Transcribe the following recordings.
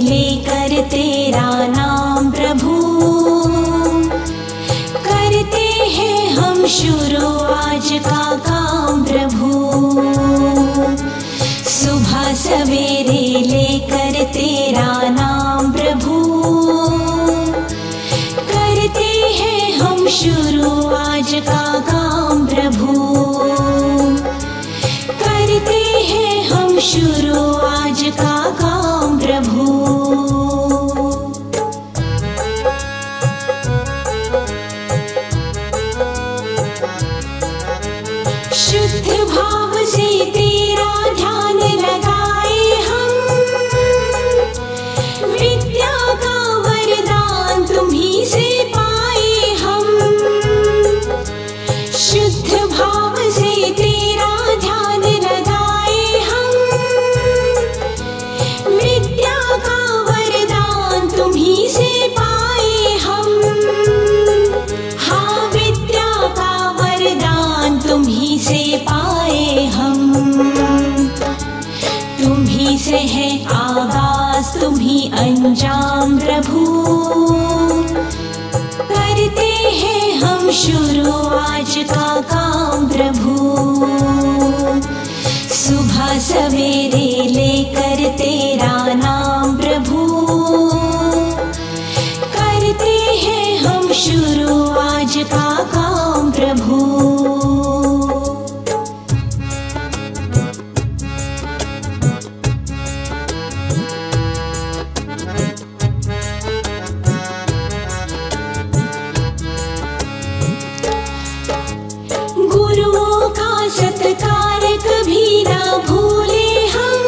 लेकर तेरा नाम प्रभु, करते हैं हम शुरू आज का काम प्रभु। सुबह सवेरे लेकर तेरा नाम प्रभु, करते हैं हम शुरू आज का काम प्रभु, करते हैं हम शुरू आज का काम प्रभु। शुद्ध भाव से तेरा ध्यान लगाए हम, विद्या का वरदान तुम्हीं से पाए हम। शुद्ध भाव से तेरा ध्यान लगाए हम, विद्या का वरदान तुम्हीं से पाए हम। हाँ, विद्या का वरदान तुम्हीं से पाए हम। तुम्हीं से है आगाज तुम्हीं अंजाम प्रभु, करते हैं हम शुरू आज का काम प्रभु। सुबह सवेरे लेकर तेरा नाम प्रभु, करते हैं हम शुरू आज का काम प्रभु। गुरुओं का सत्कार कभी ना भूले हम,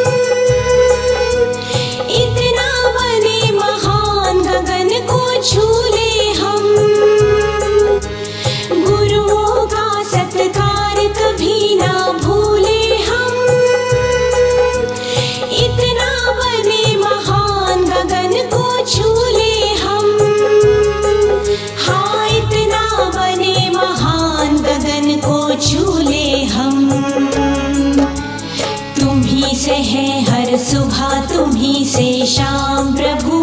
इतना बने महान गगन को छू ले हम। गुरुओं का सत्कार कभी ना भूले हम, इतना बने महान गगन को छू ले हम। हाँ, इतना बने महान गगन को छू ले हम। तुम्हीं से है हर सुबह तुम्हीं से शाम प्रभु,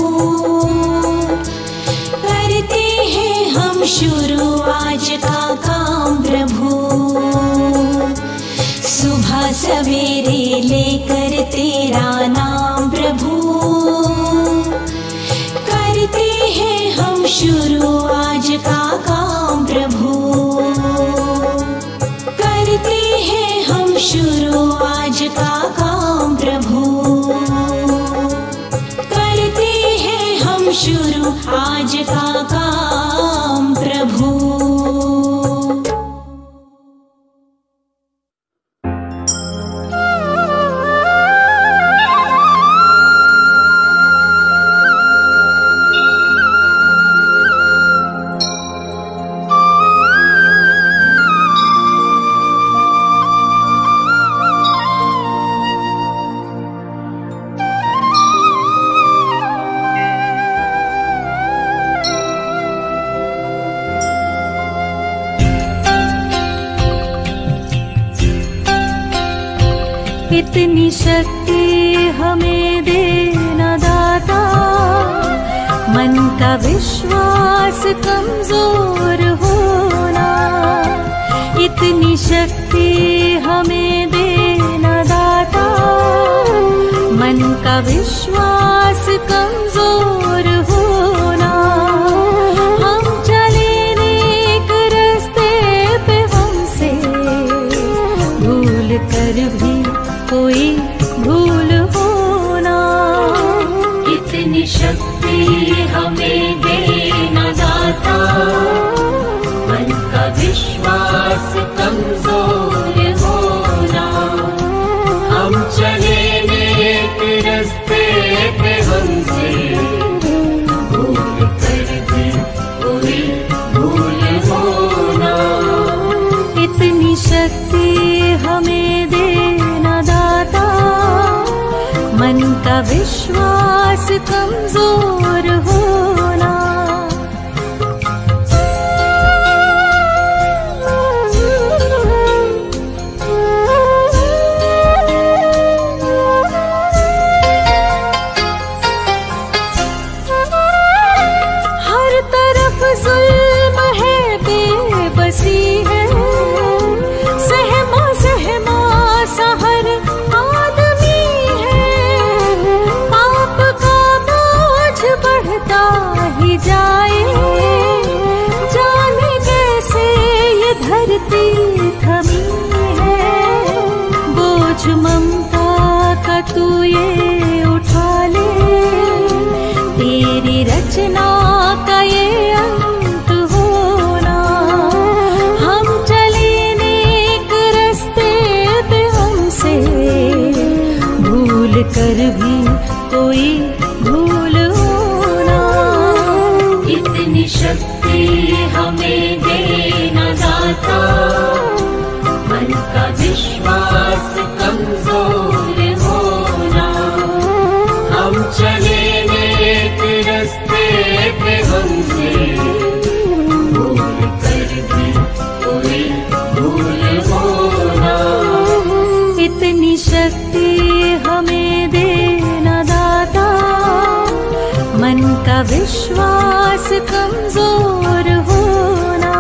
करते हैं हम शुरू आज का काम प्रभु। सुबह सवेरे लेकर तेरा नाम प्रभु, करते हैं हम शुरू आज का काम प्रभु, करते हैं हम शुरू आज का काम प्रभु, करते हैं हम शुरू आज का काम प्रभु। इतनी शक्ति हमें देना दाता, मन का विश्वास कमजोर होना। इतनी शक्ति हमें देना दाता, मन का विश्वास कमजोर होना। हम चले नेक रास्ते पे हमसे भूल कर भी कोई भूल होना। इतनी शक्ति हमें देना दाता, मन का विश्वास कमजोर होना। हम चले नेक रास्ते पे हमसे भूल कर भी कोई भूल होना। इतनी शक्ति हमें देना दाता, मन का विश्वास कमजोर होना। रचना का ये अंत होना। हम चले नेक रास्ते पे, हमसे भूल कर भी कोई भूल होना। इतनी शक्ति हमें देना दाता, मन का विश्वास कमजोर होना। हम चले नेक रास्ते पे, हमसे भूल कर भी कोई भूल होना। इतनी शक्ति हमें देना दाता, मन का विश्वास कमजोर होना।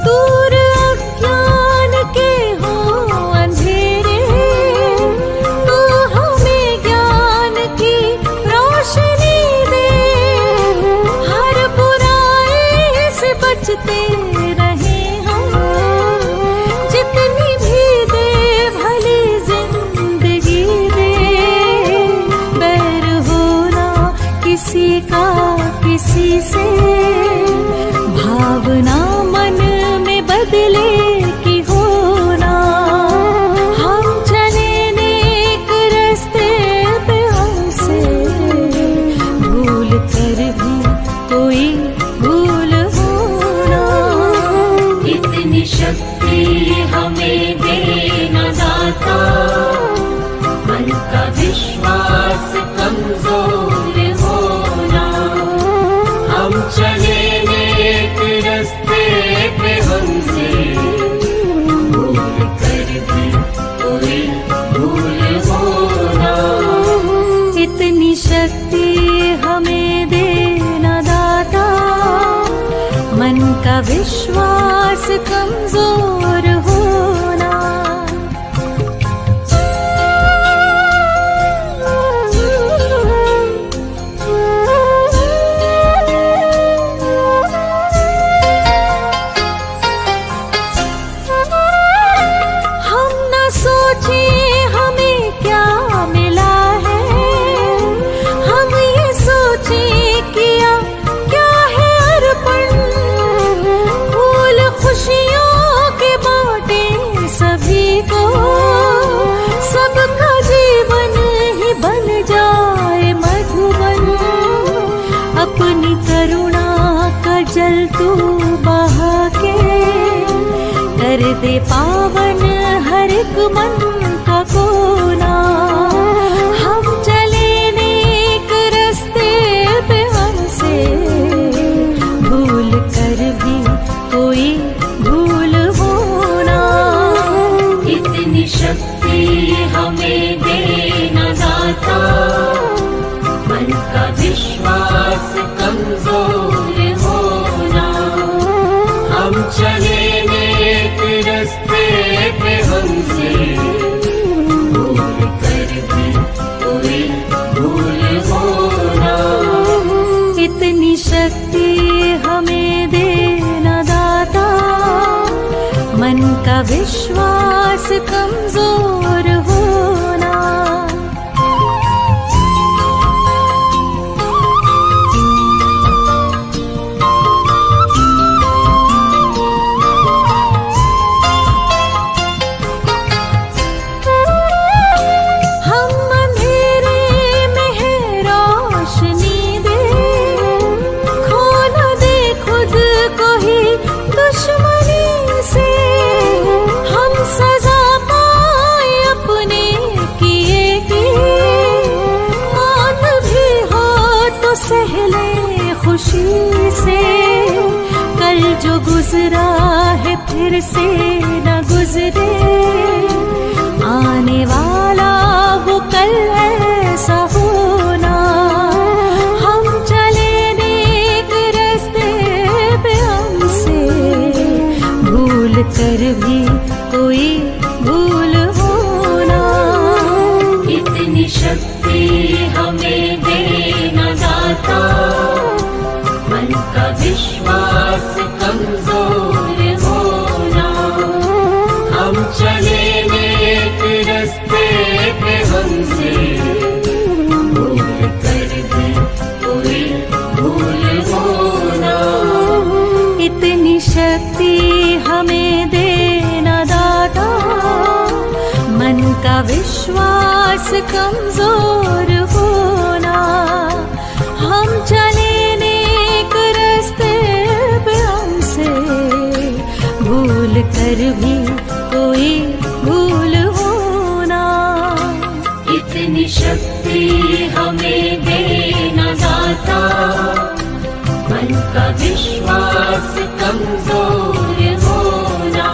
दूर अज्ञान के हो अंधेरे, तू हमें ज्ञान की रोशनी दे। हर बुराई से बचते रहे हम, जितनी भी दे भली जिंदगी दे। बैर होना किसी का किसी से, भावना मन में बदले की होना। हम चले नेक रास्ते पे, हमसे भूल कर भी कोई भूल होना। इतनी शक्ति हमें देना दाता, मन का विश्वास कमजोर होना। हम चले नेक रास्ते पे, हमसे भूल कर भी कोई भूल होना। इतनी शक्ति हमें देना दाता, मन का विश्वास कमजोर होना। हम न सोचे हमें क्या मिला है, हम ये सोचे किया क्या है अर्पण। फूल खुशियों के बांटे सभी को, सबका जीवन ही बन जाए मधुबन। अपनी करुणा का जल तू बहा के, कर दे पावन हर एक मन का कोना। हम चले नेक रास्ते पे, हमसे भूल कर भी कोई भूल होना। इतनी शक्ति हमें देना दाता, मन का विश्वास कमजोर होना। हम चले नेक रास्ते पे, हमसे भूल कर भी कोई भूल होना। इतनी शक्ति हमें देना दाता, मन का विश्वास कमजोर होना। खुशी से कल जो गुजरा है फिर से न गुजरे, आने वाला वो कल ऐसा होना। हम चले नेक रास्ते पे, हमसे भूल कर भी कोई भूल होना। इतनी शक्ति हमें देना दाता, विश्वास कमजोर होना। हम चले नेक रास्ते पे हमसे भूल कर भी कोई भूल होना। इतनी शक्ति हमें देना दाता, मन का विश्वास कमजोर होना।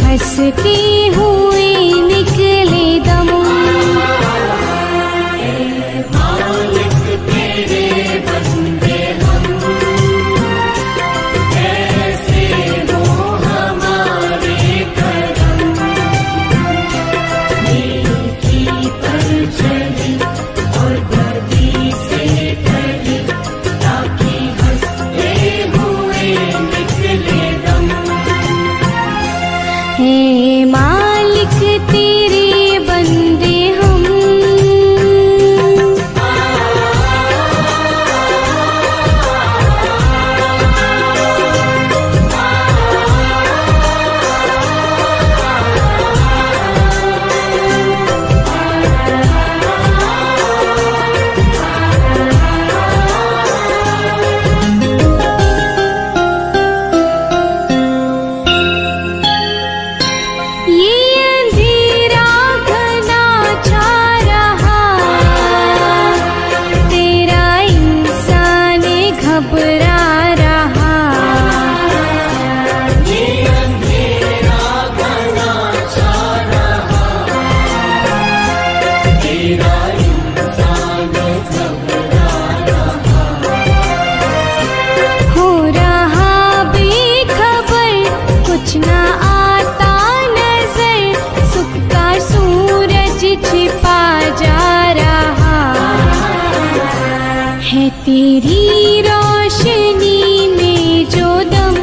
हंसते हुए निकले दम। मालिक तेरे बंदे हम, ऐसे हो हमारे करम। नेकी पर चली और बदी से टली, ताकि हंसते हुए निकले दम। हे मालिक तेरे बंदे हम, तेरी रोशनी में जो दम,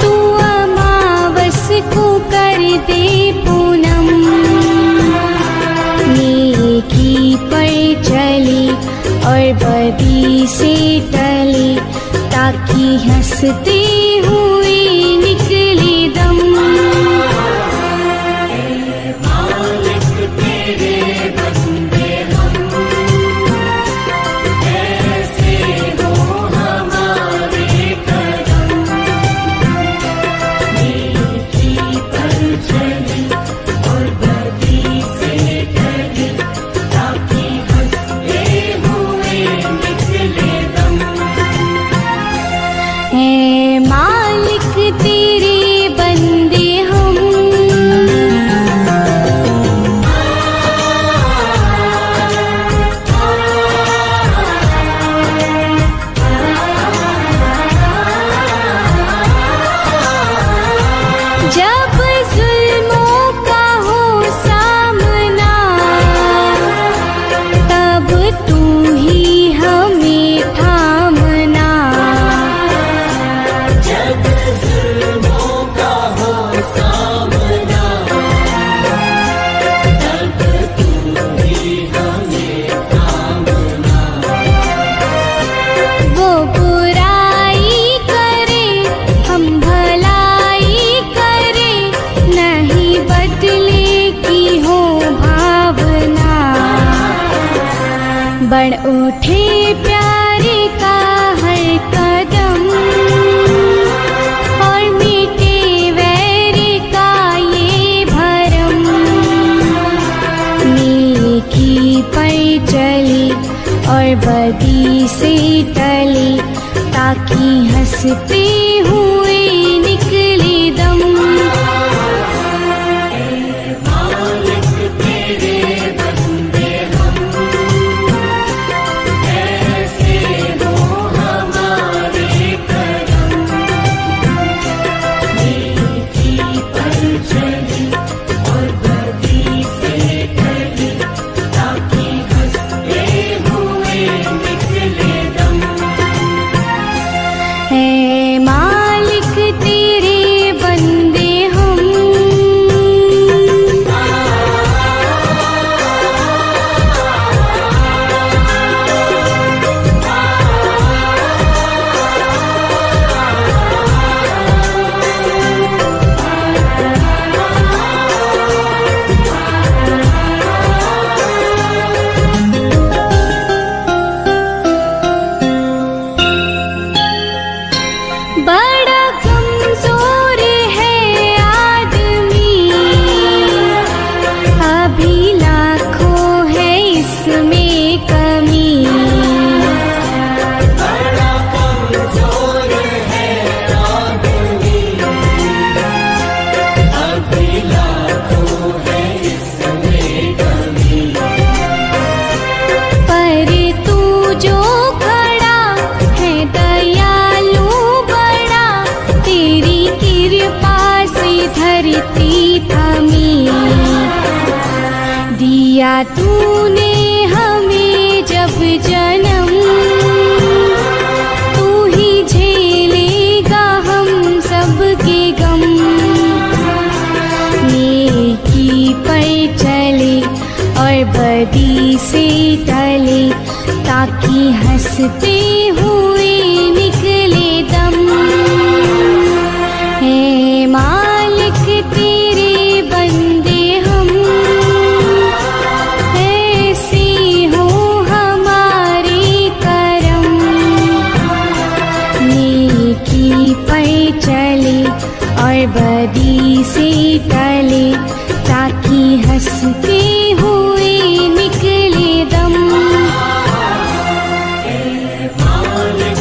तू अमावस को कर दे पूनम। नेकी पर चली और बदी से टली, ताकि हंसते हुए निकले दम। मालिक तेरे बंदे बढ़ उठे प्यारे का हर कदम। और बदी से टले, ताकि हंसते हुए निकले दम। मालिक तेरे बंदे हम, ऐसे हो हमारे करम। नेकी पर चले और बदी से टले, ताकि हंसते हुए निकले दम। है मालिक तेरे बंदे हम, बड़ा कमजोर है आदमी, अभी लाखों है इसमें कमी। बड़ा कमजोर है आदमी, अभी लाखों है इसमें कमी। पर तू जो खड़ा है दयालु बड़ा, तेरी कृपा से धरती थमी। दिया तूने हमें जब जन्म, तू ही झेलेगा हम सबके गम। नेकी पर चले और बदी से टले, ताकि हंसते हुए निकले दम। है मालिक तेरे बंदे हम, ऐसे हो हमारे करम। नेकी पर चले और बदी से टले, ताकि हंसते हुए निकले दम। मालिक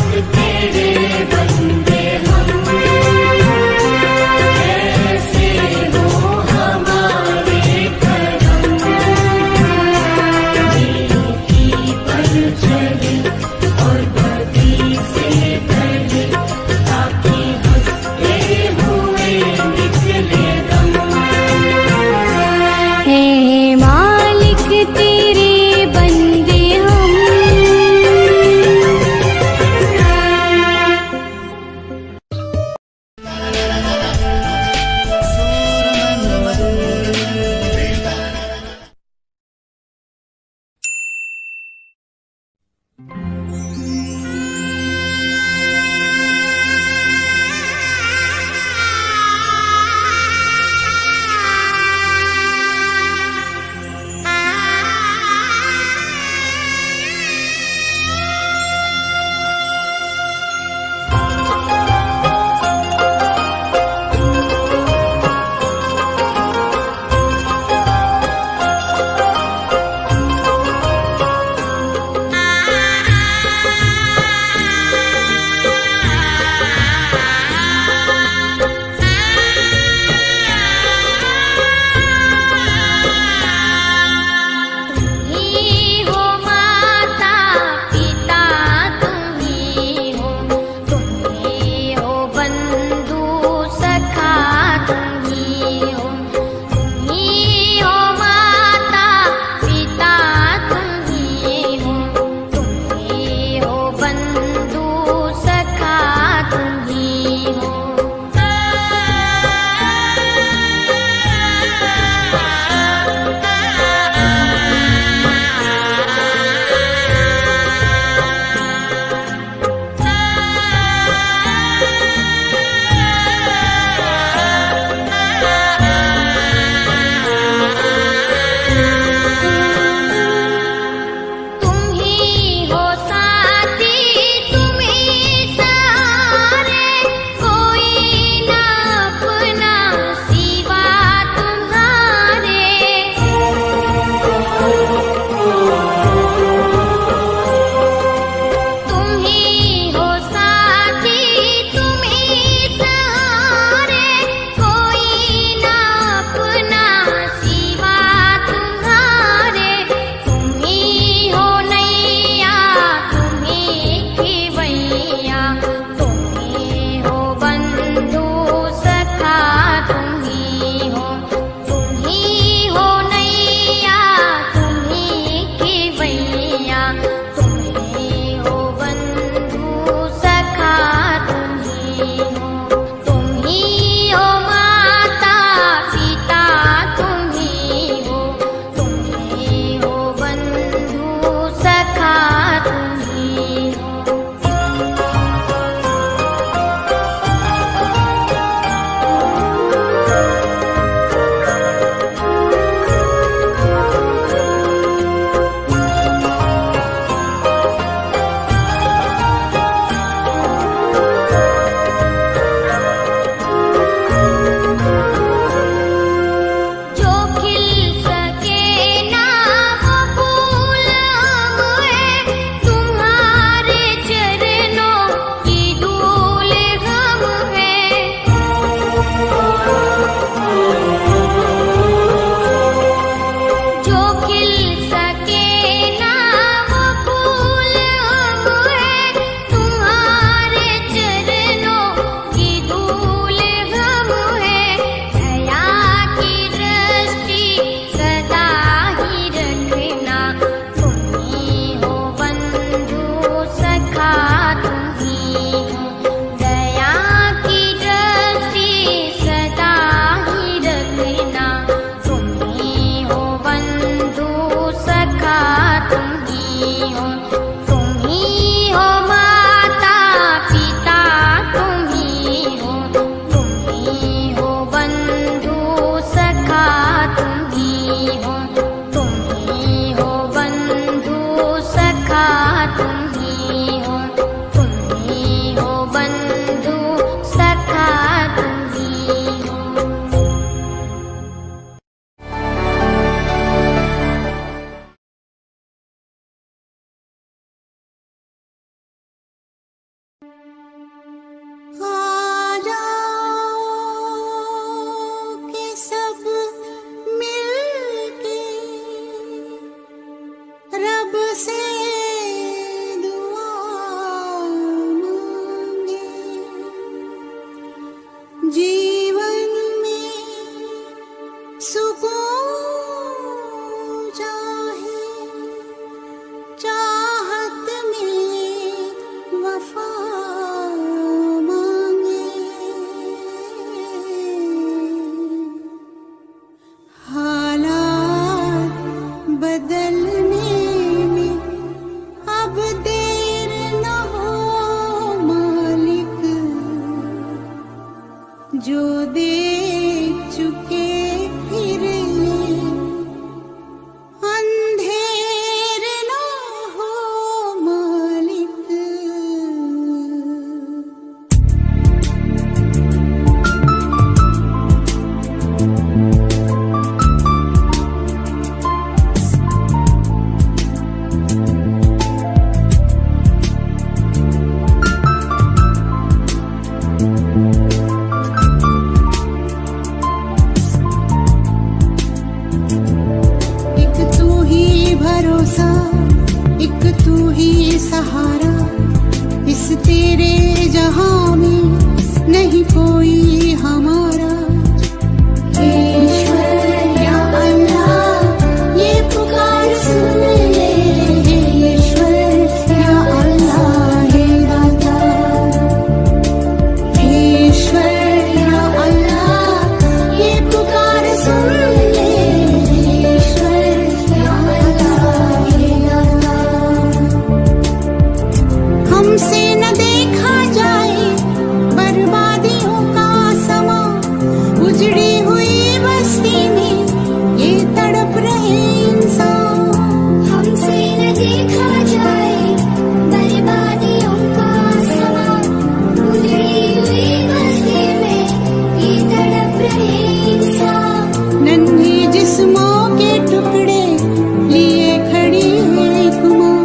सुकून चाहे चाहत में वफा मांगे, हालात बदलने में अब देर न हो मालिक, जो देख चुके फिर अंधेर न हो मालिक। एक तू ही भरोसा, एक तू ही सहारा, इस तेरे जहां में नहीं कोई हमारा। ईश्वर या अल्लाह ये पुकार सुन ले, ईश्वर या अल्लाह हे दाता, ईश्वर या अल्लाह ये पुकार सुन ले, ईश्वर या अल्लाह हे दाता। हमसे न देखा जाए बर्बादियों का समा, उजड़ी हुई बस्ती में ये तड़प रहे इंसान। हमसे न देखा जाए बर्बादियों का समा, उजड़ी हुई बस्ती में ये तड़प रहे इंसान। नन्हे जिस्मों के टुकड़े लिए खड़ी है एक माँ,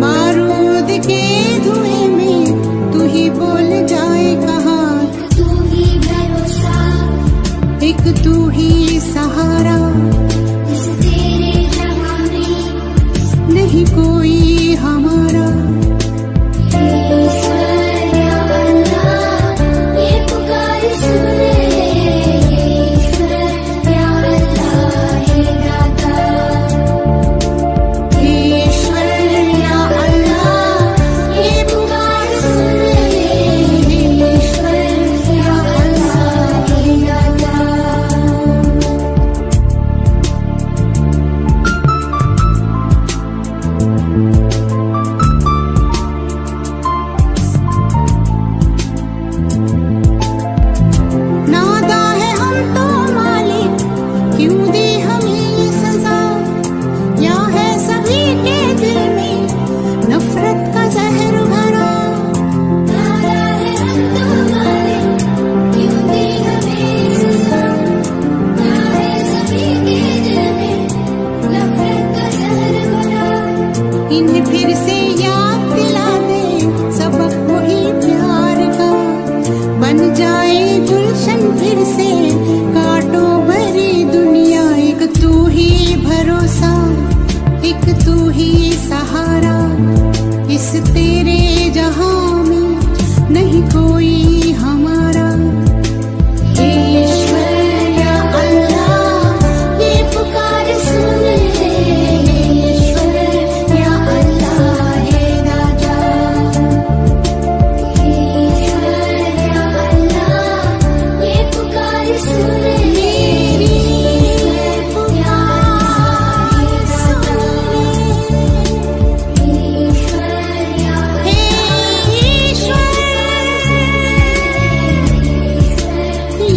बारूद के धुएं में तू ही बोल जाए कहाँ। तू ही भरोसा, एक तू ही सहारा, इस तेरे जहां में नहीं कोई हमारा। ईश्वर या अल्लाह ये पुकार सुन ले, ईश्वर या अल्लाह हे दाता, ईश्वर या अल्लाह ये पुकार सुन ले, ईश्वर या अल्लाह हे दाता। नादा है हम तो मालिक, क्यों दी हमें ये सजा, या है सभी के दिल में नफरत का जहर भरा। नादा है हम तो मालिक, क्यों दी हमें ये सजा, या है सभी के दिल में नफरत का जहर भरा। इन्हें फिर से याद दिला दे सबक वही प्यार का, बन जाए गुलशन फिर से कांटों भरी दुनिया। एक तू ही भरोसा, एक तू ही सहारा, इस तेरे जहां में नहीं कोई हमारा। ईश्वर या अल्लाह ये पुकार सुन ले, ईश्वर या अल्लाह हे दाता, ईश्वर या अल्लाह ये पुकार सुन ले, मेरी पुकार सुन ले, ईश्वर या हे ईश्वर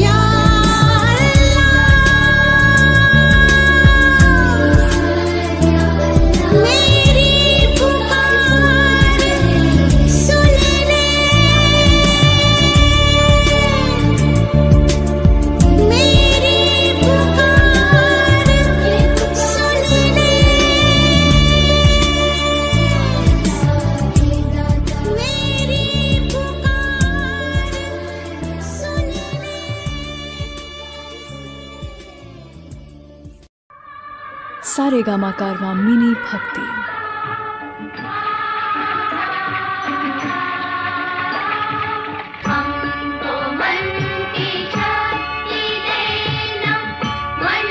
या अल्लाह मेरी पुकार सुन ले, मेरी पुकार सुन ले, मेरी पुकार सुन ले। सारेगामा कारवां मिनी भक्ति। हमको मन की शक्ति देना, मन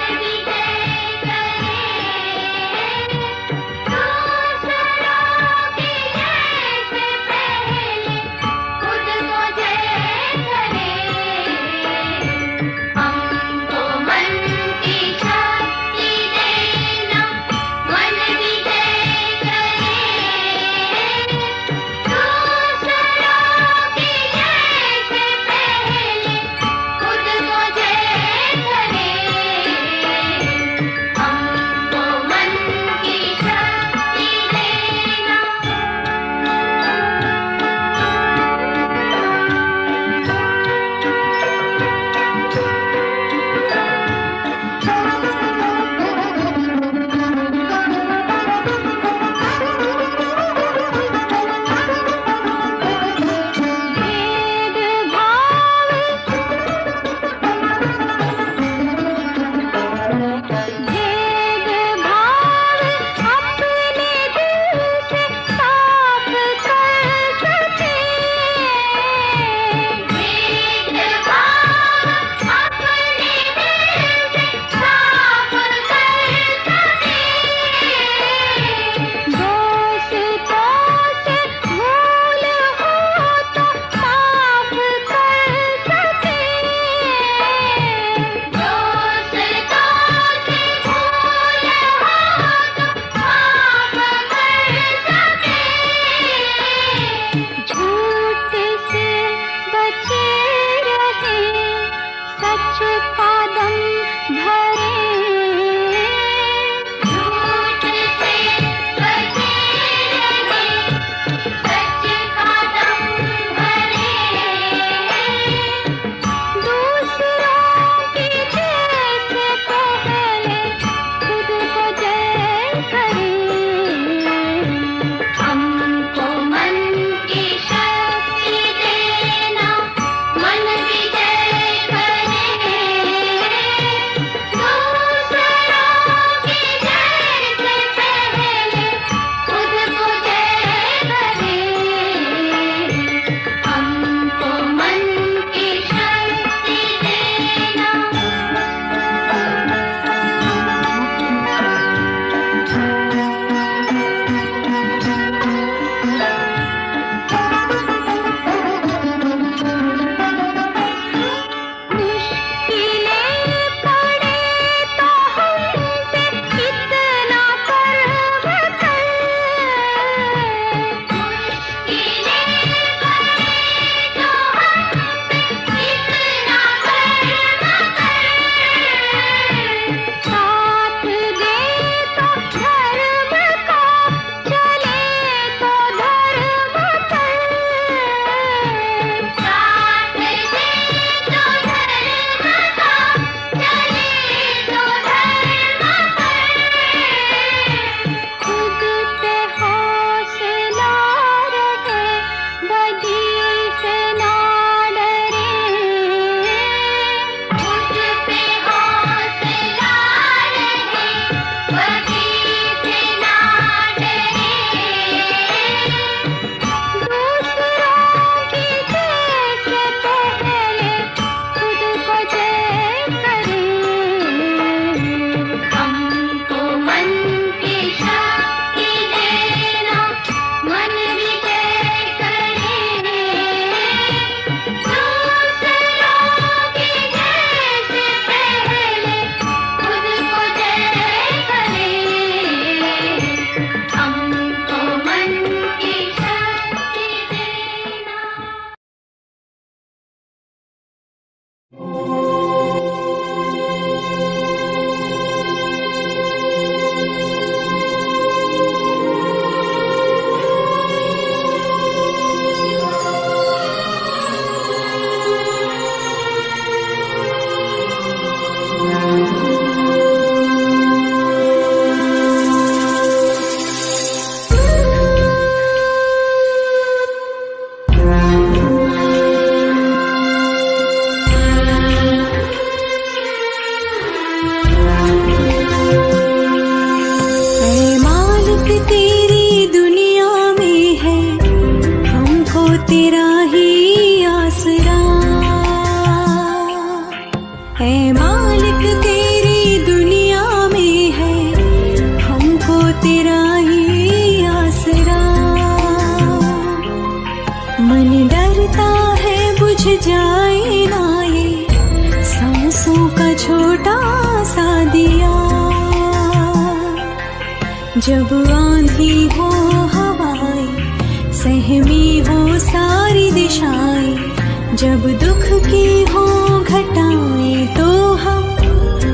जब आंधी हो हवाएं, सहमी हो सारी दिशाएं, जब दुख की हो घटाएं तो हम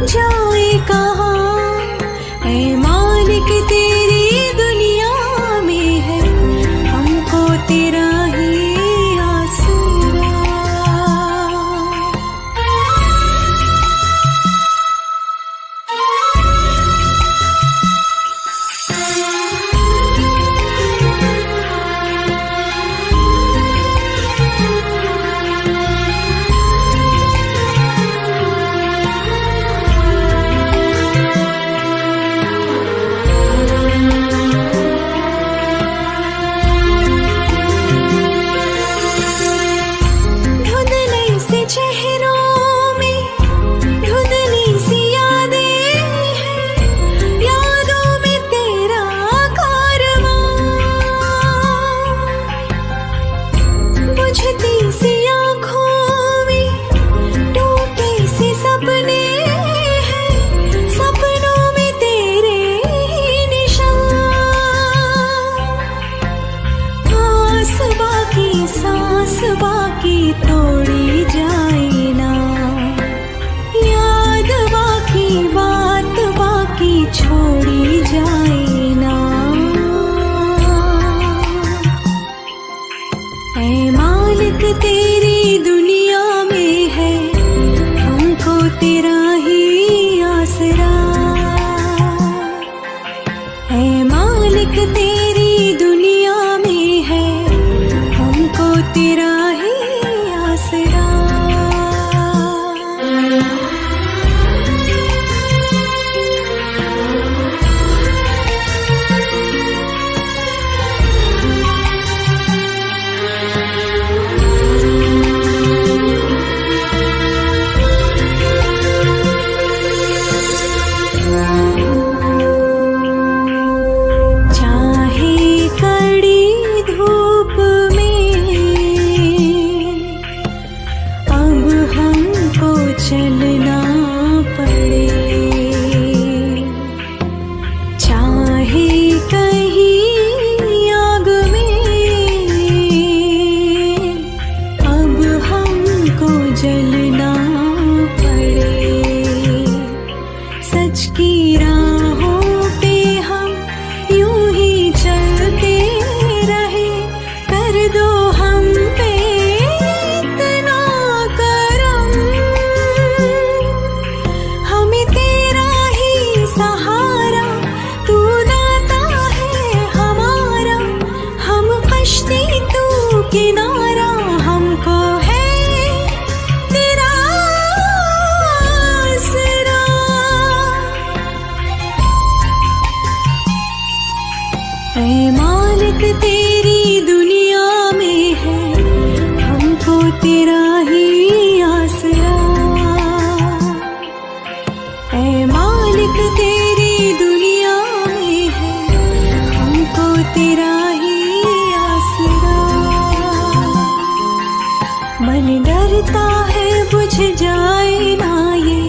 जाए कहाँ। ऐ मालिक तेरी दुनिया में है हमको तेरा ही आसरा। तेरी दुनिया में है हमको तेरा ही आसरा। ऐ मालिक तेरी दुनिया में है हमको तेरा ही आसरा। चलना पड़े चाहे कहीं आग में, अब हमको जलना पड़े। सच की राहों पे हम यूं ही चलते रहे, कर दो हम पे किनारा, हमको है तेरा आसरा। ऐ मालिक तेरी दुनिया में है हमको तेरा ही आसरा। ऐ मालिक तेरी दुनिया में है हमको तेरा मन डरता है बुझ जाए ना ये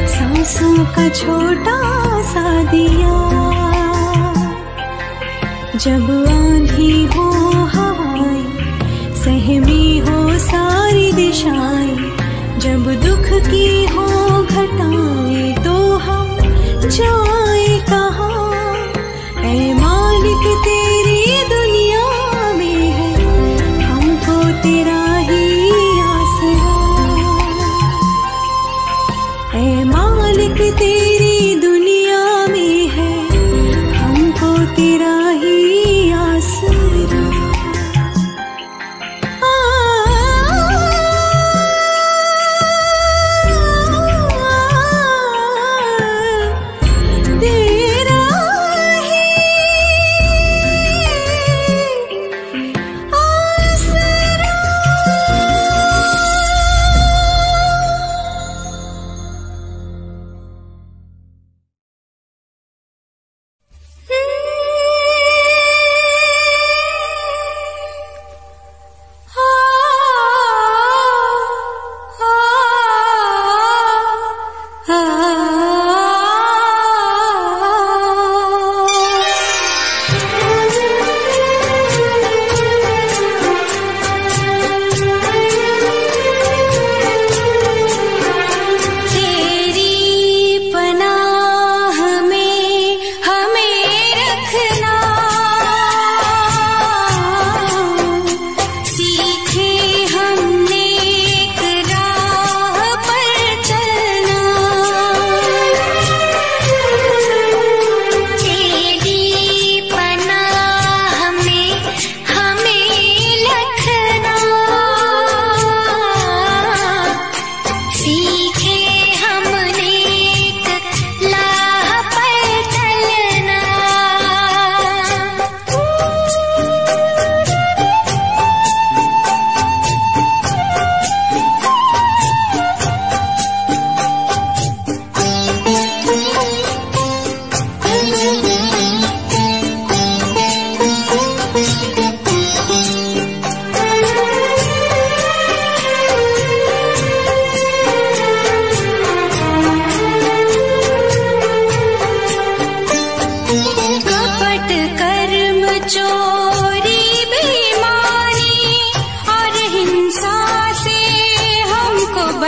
सांसों का छोटा सा दिया। जब आंधी हो हवाएं, सहमी हो सारी दिशाएं, जब दुख की हो घटाएं तो हम जाए कहाँ। ऐ मालिक तेरी दुनिया में है हमको तेरा तेरी दुनिया में है हमको तेरा ही आसरा।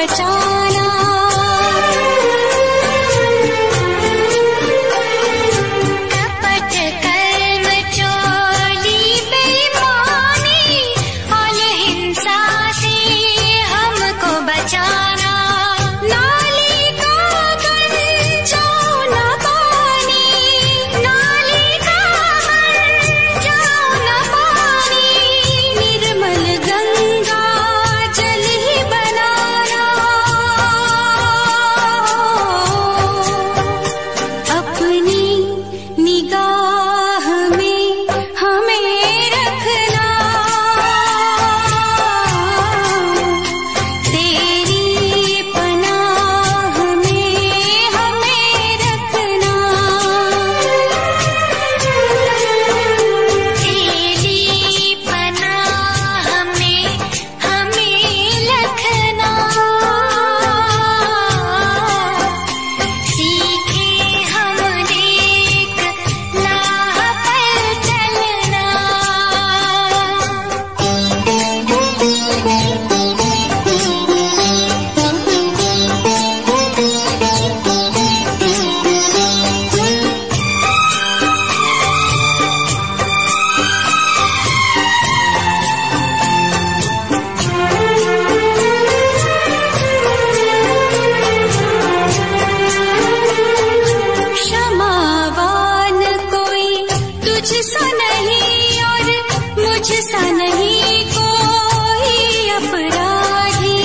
बचाना। कपट कर्म चोली बेईमानी और हिंसा से हमको बचाना। नाली का बन जाओ न पानी, नाली का बन जाओ न पानी, निर्मल गंगा जल ही बनाना। अपनी निगाह में हमें रखना, तेरी पनाह में हमें रखना। तेरी पनाह में हमें रखना। सीखे हम नेक राह पर चलना। क्षमावान कोई तुझसा नहीं और मुझसा नहीं कोई अपराधी।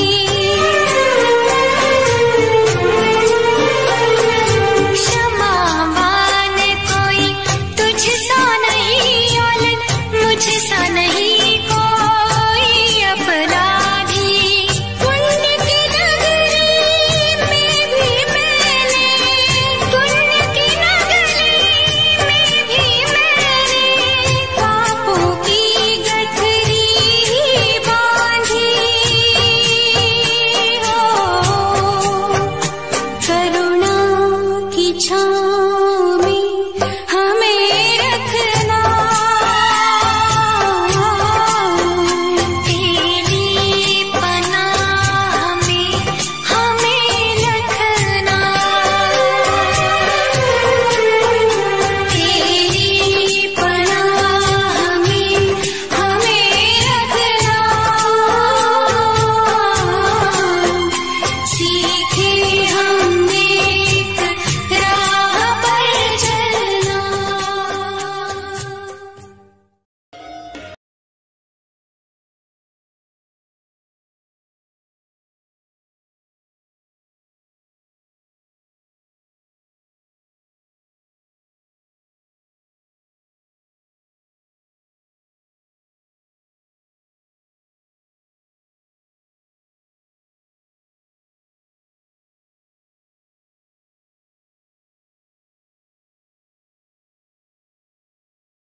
क्षमावान कोई तुझसा नहीं और मुझसा नहीं कोई अपराधी। पुण्य की नगरी में भी मैंने, पुण्य की नगरी में भी मैंने पापों की गठरी बांधी हो। करुणा की छाँव